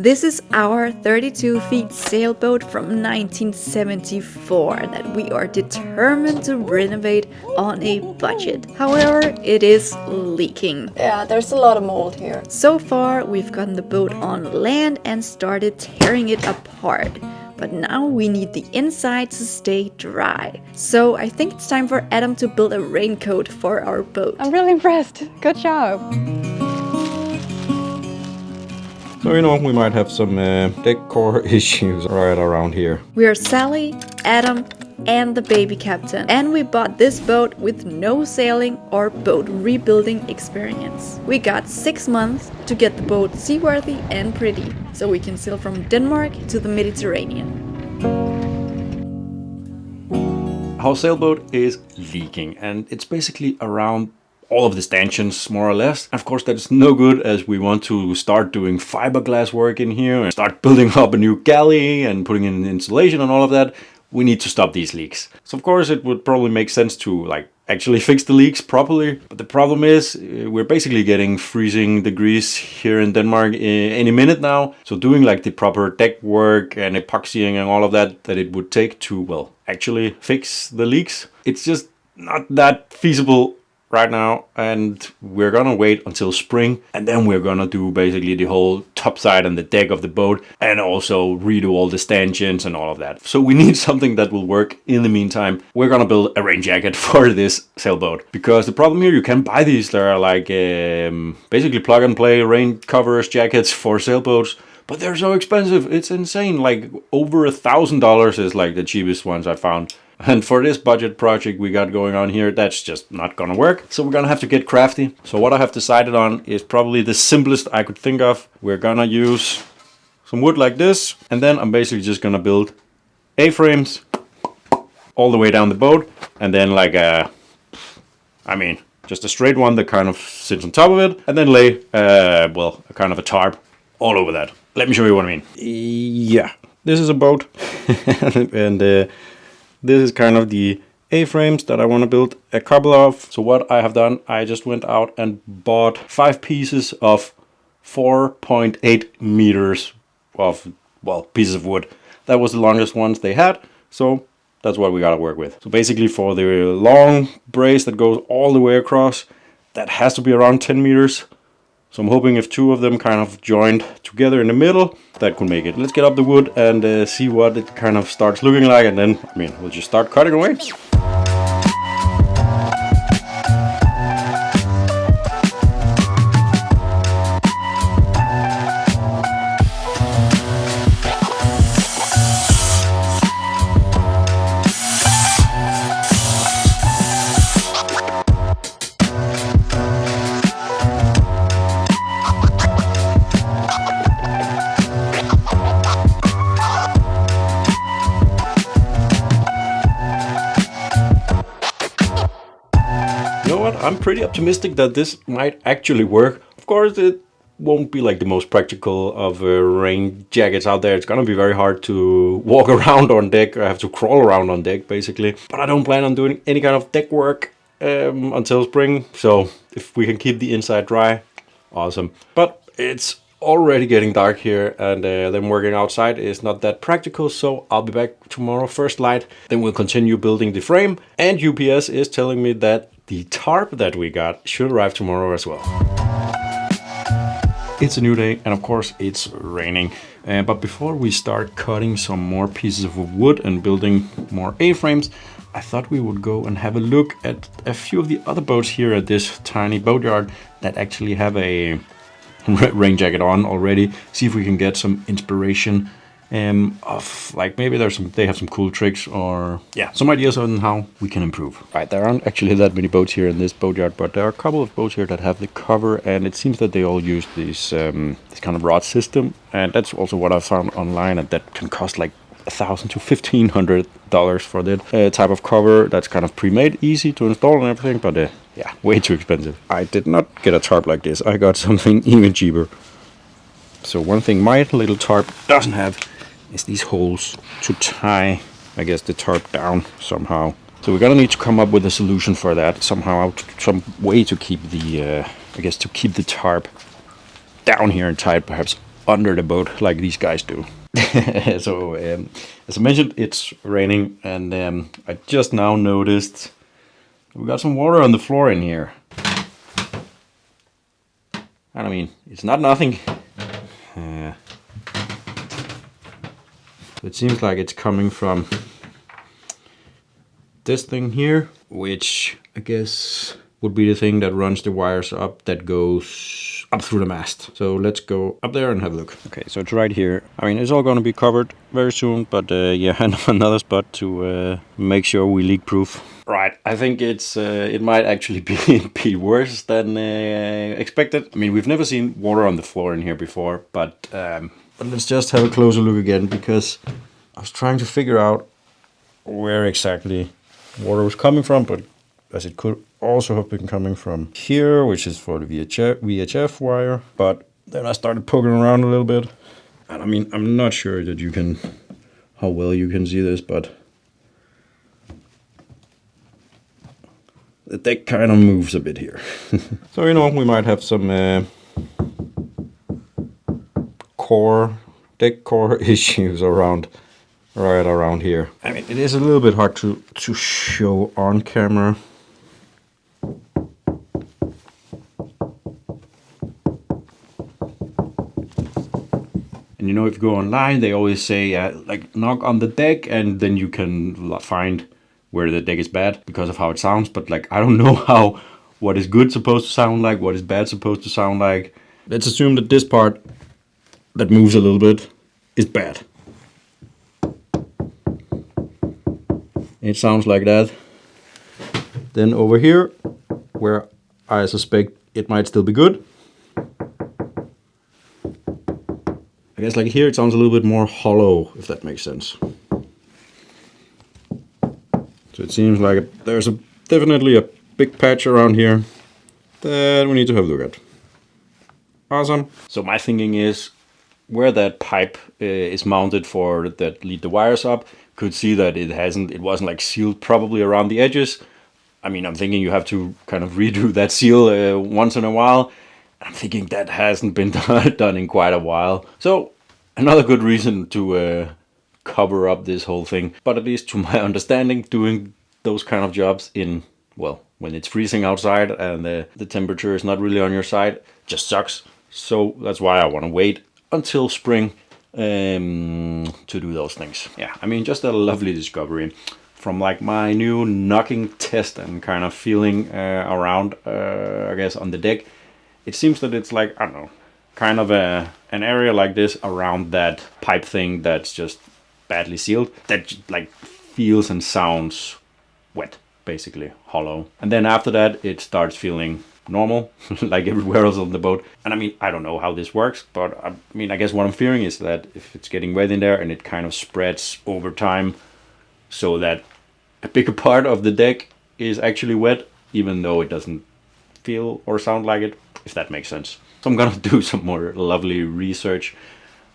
This is our 32 feet sailboat from 1974 that we are determined to renovate on a budget. However, it is leaking. Yeah, there's a lot of mold here. So far, we've gotten the boat on land and started tearing it apart. But now we need the inside to stay dry. So I think it's time for Adam to build a raincoat for our boat. I'm really impressed. Good job. So, we might have some decor issues right around here. We are Sally, Adam, and the baby captain. And we bought this boat with no sailing or boat rebuilding experience. We got 6 months to get the boat seaworthy and pretty, so we can sail from Denmark to the Mediterranean. Our sailboat is leaking, and it's basically around all of the stanchions, more or less. Of course, that's no good, as we want to start doing fiberglass work in here and start building up a new galley and putting in insulation and all of that. We need to stop these leaks. So of course it would probably make sense to actually fix the leaks properly. But the problem is we're basically getting freezing degrees here in Denmark any minute now. So doing the proper deck work and epoxying and all of that it would take to, actually fix the leaks, it's just not that feasible right now, and we're gonna wait until spring, and then we're gonna do basically the whole top side and the deck of the boat, and also redo all the stanchions and all of that. So we need something that will work in the meantime. We're gonna build a rain jacket for this sailboat, because the problem here, you can buy these. There are basically plug and play rain covers, jackets for sailboats, but they're so expensive. It's insane. Over $1,000 is the cheapest ones I found. And for this budget project we got going on here, that's just not gonna work. So we're gonna have to get crafty. So what I have decided on is probably the simplest I could think of. We're gonna use some wood like this, and then I'm basically just gonna build A-frames all the way down the boat, and then just a straight one that kind of sits on top of it, and then lay a kind of a tarp all over that. Let me show you what I mean. Yeah, this is a boat, and this is kind of the A-frames that I want to build a couple of. So what I have done, I just went out and bought 5 pieces of 4.8 meters of, pieces of wood. That was the longest ones they had, so that's what we gotta work with. So basically for the long brace that goes all the way across, that has to be around 10 meters. So I'm hoping if 2 of them kind of joined together in the middle, that could make it. Let's get up the wood and see what it kind of starts looking like, and then, we'll just start cutting away. I'm pretty optimistic that this might actually work. Of course, it won't be the most practical of rain jackets out there. It's gonna be very hard to walk around on deck. I have to crawl around on deck, basically. But I don't plan on doing any kind of deck work until spring. So if we can keep the inside dry, awesome. But it's already getting dark here, and then working outside is not that practical, so I'll be back tomorrow first light. Then we'll continue building the frame, and UPS is telling me that the tarp that we got should arrive tomorrow as well. It's a new day, and of course it's raining. But before we start cutting some more pieces of wood and building more A-frames, I thought we would go and have a look at a few of the other boats here at this tiny boatyard that actually have a rain jacket on already. See if we can get some inspiration of maybe they have some cool tricks, or some ideas on how we can improve. Right, there aren't actually that many boats here in this boatyard, but there are a couple of boats here that have the cover, and it seems that they all use this kind of rod system, and that's also what I found online, and that can cost $1,000 to $1,500 for that type of cover. That's kind of pre-made, easy to install and everything, but way too expensive. I did not get a tarp like this. I got something even cheaper. So one thing my little tarp doesn't have is these holes to tie, I guess, the tarp down somehow. So we're gonna need to come up with a solution for that somehow, some way to keep the, to keep the tarp down here and tie it perhaps under the boat like these guys do. So as I mentioned, it's raining, and I just now noticed we got some water on the floor in here. And I mean, it's not nothing. It seems like it's coming from this thing here, which I guess would be the thing that runs the wires up that goes up through the mast. So let's go up there and have a look. Okay, so it's right here. I mean, it's all going to be covered very soon, but yeah, another spot to make sure we leak proof. Right, I think it might actually be worse than expected. I mean, we've never seen water on the floor in here before, but let's just have a closer look again, because I was trying to figure out where exactly water was coming from, but as it could also have been coming from here, which is for the VHF wire. But then I started poking around a little bit, and I mean, I'm not sure that how well you can see this, but the deck kind of moves a bit here. So, you know, we might have some deck core issues right around here. I mean, it is a little bit hard to show on camera. And you know, if you go online, they always say like knock on the deck, and then you can find where the deck is bad because of how it sounds. But like, I don't know what is good supposed to sound like, what is bad supposed to sound like. Let's assume that this part that moves a little bit is bad. It sounds like that. Then over here, where I suspect it might still be good, I guess like here it sounds a little bit more hollow, if that makes sense. So it seems like there's definitely a big patch around here that we need to have a look at. Awesome. So my thinking is, where that pipe is mounted for that lead the wires up, could see that it wasn't like sealed probably around the edges. I mean, I'm thinking you have to kind of redo that seal once in a while. I'm thinking that hasn't been done in quite a while. So another good reason to cover up this whole thing. But at least to my understanding, doing those kind of jobs in, well, when it's freezing outside and the temperature is not really on your side, just sucks. So that's why I want to wait until spring to do those things. Yeah, I mean, just a lovely discovery from like my new knocking test and kind of feeling around, I guess, on the deck. It seems that it's like, I don't know, kind of an area like this around that pipe thing that's just badly sealed, that like feels and sounds wet, basically hollow. And then after that, it starts feeling normal, like everywhere else on the boat. And I mean, I don't know how this works, but I mean, I guess what I'm fearing is that if it's getting wet in there and it kind of spreads over time, so that a bigger part of the deck is actually wet, even though it doesn't feel or sound like it, if that makes sense. So I'm gonna do some more lovely research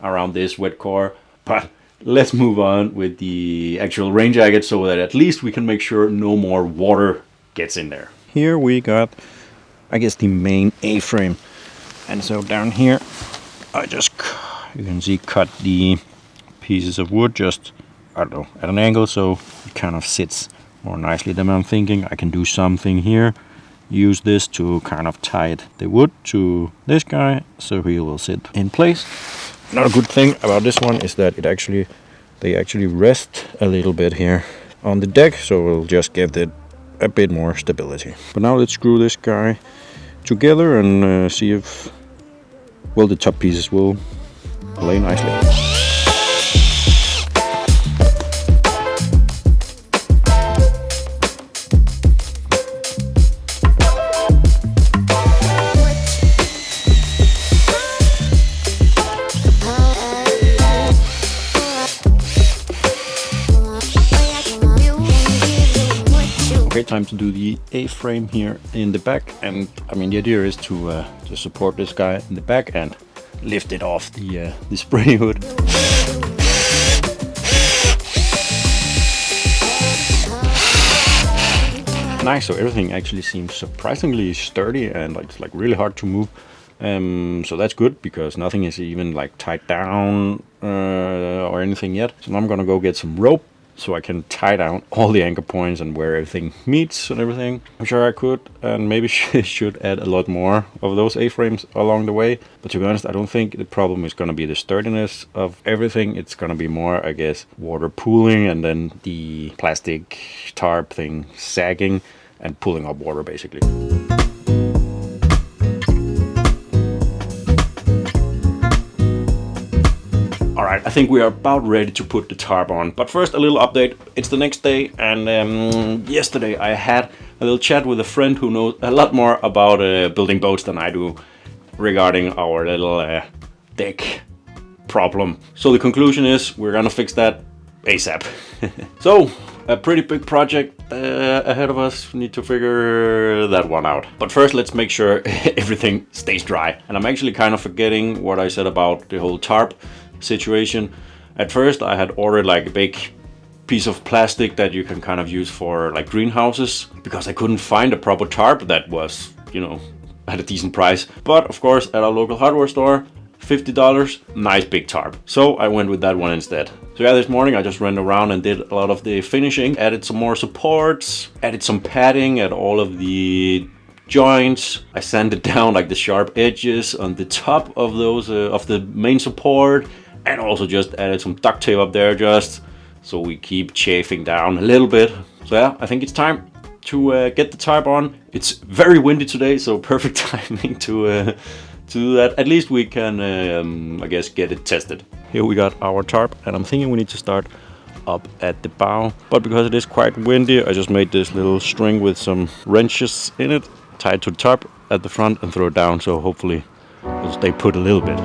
around this wet core, but let's move on with the actual rain jacket so that at least we can make sure no more water gets in there. Here we got, I guess, the main A-frame, and so down here I just, you can see, cut the pieces of wood just, I don't know, at an angle, so it kind of sits more nicely. Then I'm thinking I can do something here, use this to kind of tie the wood to this guy so he will sit in place. Another good thing about this one is that they actually rest a little bit here on the deck, so we'll just give it a bit more stability. But now let's screw this guy together and see if, well, the top pieces will lay nicely. Okay, time to do the A-frame here in the back, and I mean, the idea is to support this guy in the back and lift it off the spray hood. Nice, so everything actually seems surprisingly sturdy and like it's like really hard to move. So that's good because nothing is even like tied down or anything yet. So now I'm gonna go get some rope so I can tie down all the anchor points and where everything meets and everything. I'm sure I could and maybe should add a lot more of those A-frames along the way. But to be honest, I don't think the problem is gonna be the sturdiness of everything. It's gonna be more, I guess, water pooling and then the plastic tarp thing sagging and pulling up water basically. Alright, I think we are about ready to put the tarp on. But first, a little update. It's the next day, and yesterday I had a little chat with a friend who knows a lot more about building boats than I do regarding our little deck problem. So the conclusion is we're gonna fix that ASAP. So, a pretty big project ahead of us. We need to figure that one out. But first, let's make sure everything stays dry. And I'm actually kind of forgetting what I said about the whole tarp situation. At first I had ordered like a big piece of plastic that you can kind of use for like greenhouses because I couldn't find a proper tarp that was, you know, at a decent price. But of course at our local hardware store, $50, nice big tarp. So I went with that one instead. So yeah, this morning I just ran around and did a lot of the finishing, added some more supports, added some padding at all of the joints. I sanded down like the sharp edges on the top of those of the main support. And also just added some duct tape up there just so we keep chafing down a little bit. So yeah, I think it's time to get the tarp on. It's very windy today, so perfect timing to do that. At least we can, I guess, get it tested. Here we got our tarp, and I'm thinking we need to start up at the bow. But because it is quite windy, I just made this little string with some wrenches in it, tied to the tarp at the front and throw it down, so hopefully it'll stay put a little bit.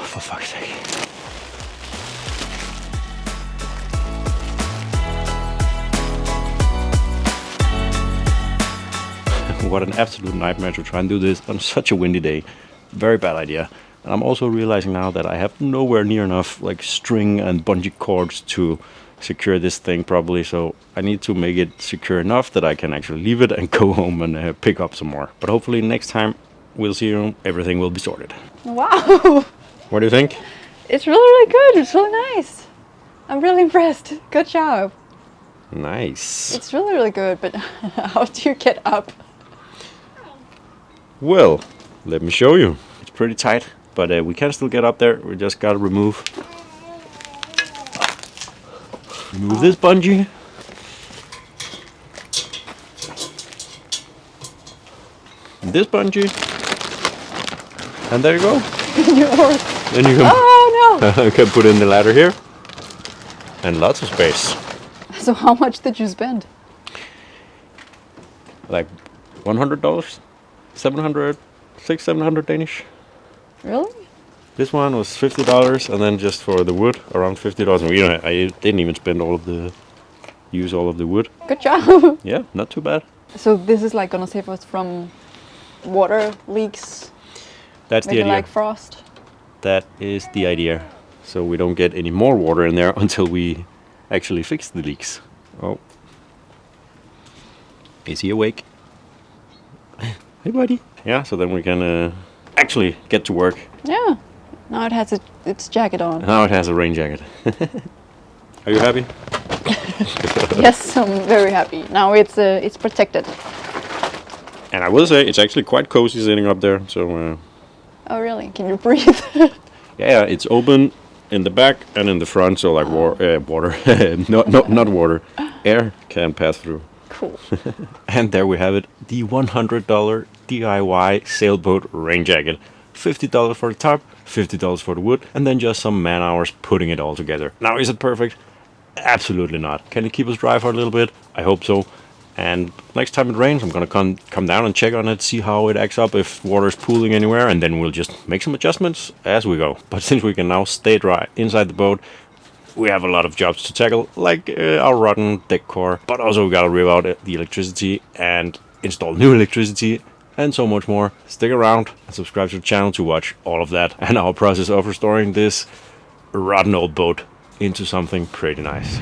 For fuck's sake. What an absolute nightmare to try and do this on such a windy day. Very bad idea. And I'm also realizing now that I have nowhere near enough like string and bungee cords to secure this thing properly, so I need to make it secure enough that I can actually leave it and go home and pick up some more. But hopefully next time we'll see you, everything will be sorted. Wow! What do you think? It's really, really good. It's really nice. I'm really impressed. Good job. Nice. It's really, really good, but how do you get up? Well, let me show you. It's pretty tight, but we can still get up there. We just gotta remove this bungee. This bungee. And there you go. Then you can, Oh no! you can put in the ladder here. And lots of space. So how much did you spend? Like $100? 700, 700 Danish. Really? This one was $50, and then just for the wood, around $50. And I didn't even spend use all of the wood. Good job. Yeah, not too bad. So this is like gonna save us from water leaks, That's the maybe idea. like frost. That is the idea. So we don't get any more water in there until we actually fix the leaks. Oh. Is he awake? Hey, buddy. Yeah, so then we can actually get to work. Yeah. Now it has its jacket on. Now it has a rain jacket. Are you happy? Yes, I'm very happy. Now it's protected. And I will say it's actually quite cozy sitting up there. So. Oh really? Can you breathe? Yeah, it's open in the back and in the front, so like water, not water, air can pass through. Cool. And there we have it, the $100 DIY sailboat rain jacket. $50 for the tarp, $50 for the wood, and then just some man hours putting it all together. Now, is it perfect? Absolutely not. Can it keep us dry for a little bit? I hope so. And next time it rains, I'm gonna come down and check on it, see how it acts up, if water's pooling anywhere, and then we'll just make some adjustments as we go. But since we can now stay dry inside the boat, we have a lot of jobs to tackle, like our rotten deck core, but also we gotta rip out the electricity and install new electricity, and so much more. Stick around and subscribe to the channel to watch all of that and our process of restoring this rotten old boat into something pretty nice.